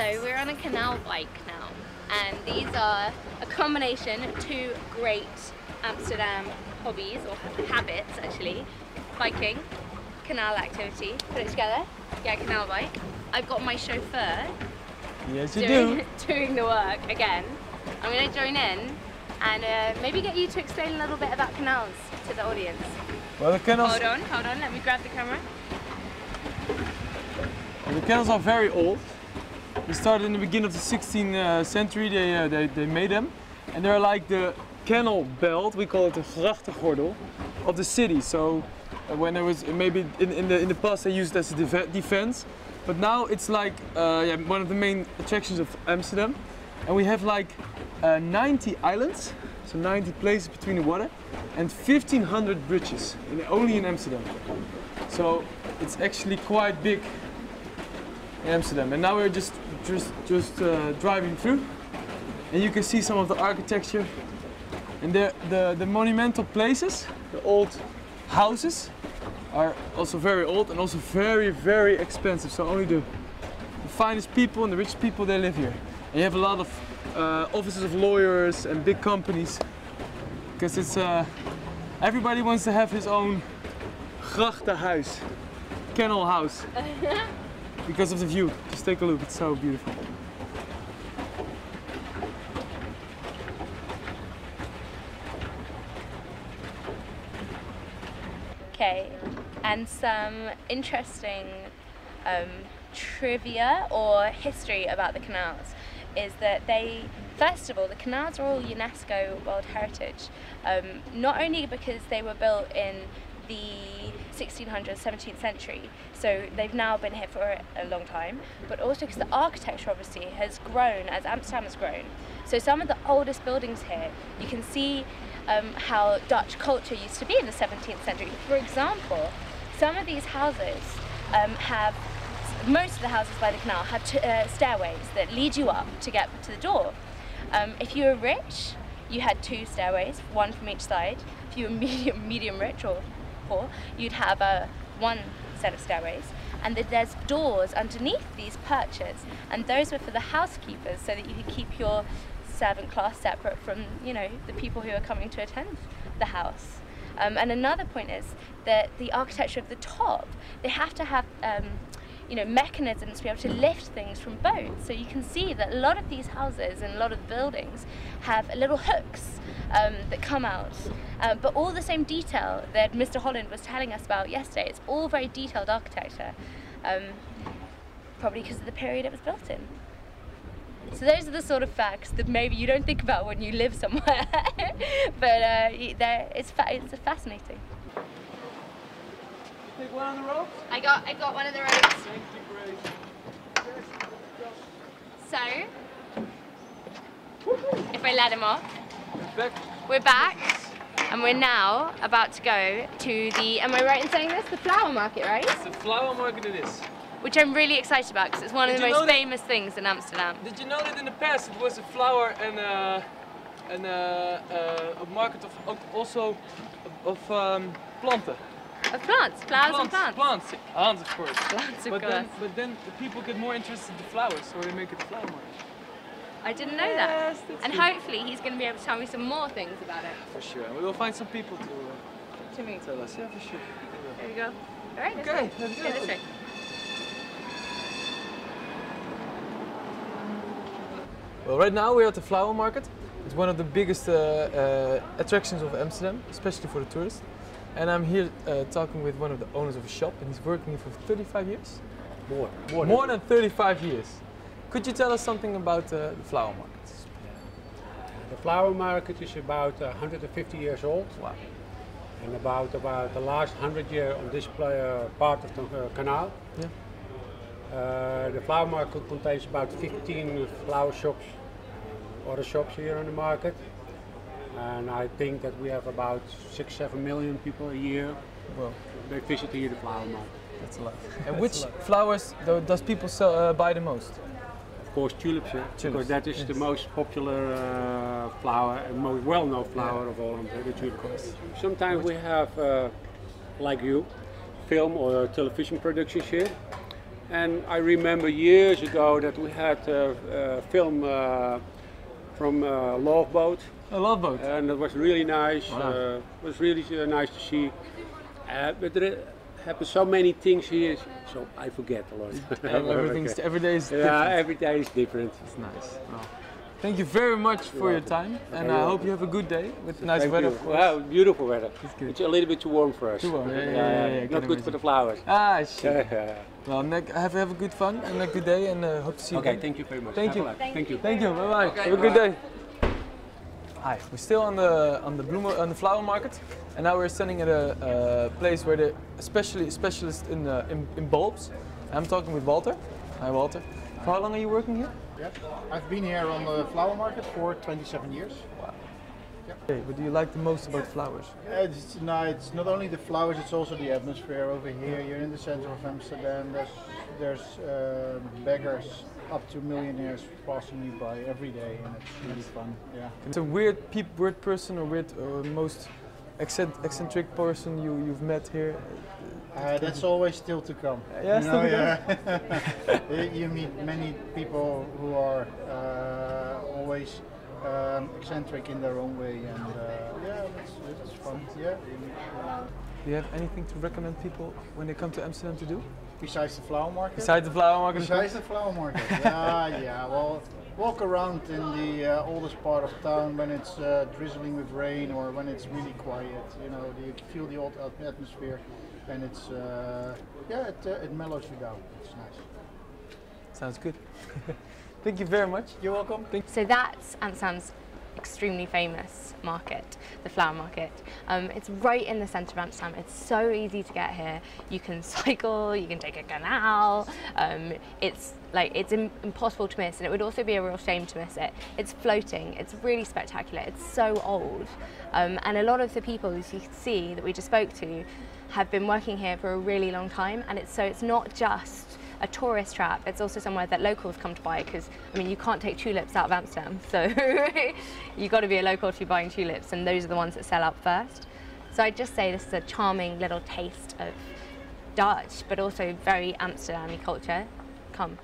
So we're on a canal bike now, and these are a combination of two great Amsterdam hobbies, or habits actually. Biking, canal activity, put it together, get a canal bike. I've got my chauffeur. Yes, you do. Doing the work again. I'm going to join in and maybe get you to explain a little bit about canals to the audience. Well, the canals... Hold on, let me grab the camera. The canals are very old. They started in the beginning of the 16th century, they made them. And they're like the canal belt, we call it the grachtengordel, of the city. So when there was, maybe in the past they used it as a defense. But now it's like one of the main attractions of Amsterdam. And we have like 90 islands, so 90 places between the water, and 1,500 bridges, only in Amsterdam. So it's actually quite big in Amsterdam. And now we're just driving through, and you can see some of the architecture. And the monumental places, the old houses, are also very old and also very, very expensive. So only the finest people and the rich people, they live here. And you have a lot of offices of lawyers and big companies, because it's everybody wants to have his own grachtenhuis, canal house, because of the view. Just take a look, it's so beautiful. Okay, and some interesting trivia or history about the canals is that first of all, the canals are all UNESCO World Heritage, not only because they were built in the 1600s, 17th century, so they've now been here for a long time, but also because the architecture obviously has grown as Amsterdam has grown. So some of the oldest buildings here, you can see how Dutch culture used to be in the 17th century. For example, some of these houses most of the houses by the canal have stairways that lead you up to get to the door. If you were rich, you had 2 stairways, one from each side. If you were medium rich or poor, you'd have one set of stairways. And there's doors underneath these perches, and those were for the housekeepers, so that you could keep your servant class separate from, the people who are coming to attend the house. And another point is that the architecture of the top, they have to have mechanisms to be able to lift things from boats. So you can see that a lot of these houses and a lot of the buildings have little hooks that come out, but all the same detail that Mr. Holland was telling us about yesterday. It's all very detailed architecture, probably because of the period it was built in. So those are the sort of facts that maybe you don't think about when you live somewhere, but it's fascinating. Take one on the rope? I got one of the ropes. Thank you, Grace. So, if I let him off, we're back, and we're now about to go to the, am I right in saying this? The flower market, right? It's the flower market it is. Which I'm really excited about, because it's one of the most famous things in Amsterdam. Did you know that in the past it was a flower and a market of also of planten? Of plants, flowers and plants. Plants, of course. Plants, of course. But then the people get more interested in the flowers, so they make it a flower market. I didn't know that. And hopefully he's going to be able to tell me some more things about it. For sure, and we will find some people to tell us. Yeah, for sure. There we go. All right, okay, let's go this way. Well, right now we're at the flower market. It's one of the biggest attractions of Amsterdam, especially for the tourists. And I'm here talking with one of the owners of a shop, and he's working here for 35 years? More than 35 years. Could you tell us something about the flower market? The flower market is about 150 years old. Wow. And about the last 100 years on this part of the canal. Yeah. The flower market contains about 15 flower shops, other shops here on the market. And I think that we have about 6-7 million people a year. Well, they visit here the flower market. That's a lot. And which flowers does people buy the most? Of course, tulips, because that is the most popular flower and most well-known flower of all, the tulip. Sometimes we have, like you, film or television productions here. And I remember years ago that we had a film from Love Boat. A love boat. And it was really nice. Wow. It was really nice to see. But there happen so many things here, so I forget a lot. Every day is different. Yeah, every day is different. It's nice. Well, thank you very much for your time, and I hope you have a good day with nice weather. Wow, beautiful weather. It's good. It's a little bit too warm for us. Too warm, yeah. Not good for the flowers. Ah, shit. Yeah. Well, have a good fun and a good day, and hope to see you Okay, again. thank you very much. Thank you. Thank you. Thank you. Bye bye. Okay, have a good day. Hi, we're still on the flower market, and now we're standing at a place where they're especially specialist in bulbs. I'm talking with Walter. Hi, Walter. For how long are you working here? Yeah, I've been here on the flower market for 27 years. Wow. Okay, what do you like the most about flowers? It's not only the flowers, it's also the atmosphere over here. You're in the center of Amsterdam. There's beggars up to millionaires passing you by every day, and it's really fun. Yeah. It's a weird person or most eccentric person you've met here. That's always still to come. Yeah, you still to come. You meet many people who are always eccentric in their own way, and it's fun. Yeah. Do you have anything to recommend people when they come to Amsterdam to do? Besides the flower market? Besides the flower market? Besides the flower market, yeah. Well, walk around in the oldest part of town when it's drizzling with rain or when it's really quiet. You know, you feel the old atmosphere, and it's it mellows you down. It's nice. Sounds good. Thank you very much. You're welcome. So that's Amsterdam's extremely famous market, the flower market. It's right in the centre of Amsterdam. It's so easy to get here. You can cycle, you can take a canal. It's impossible to miss, and it would also be a real shame to miss it. It's floating. It's really spectacular. It's so old, and a lot of the people, as you can see, that we just spoke to, have been working here for a really long time, and it's not just a tourist trap, it's also somewhere that locals come to buy, because I mean you can't take tulips out of Amsterdam, so you've got to be a local to be buying tulips, and those are the ones that sell out first. So I'd just say this is a charming little taste of Dutch but also very Amsterdam-y culture. Come.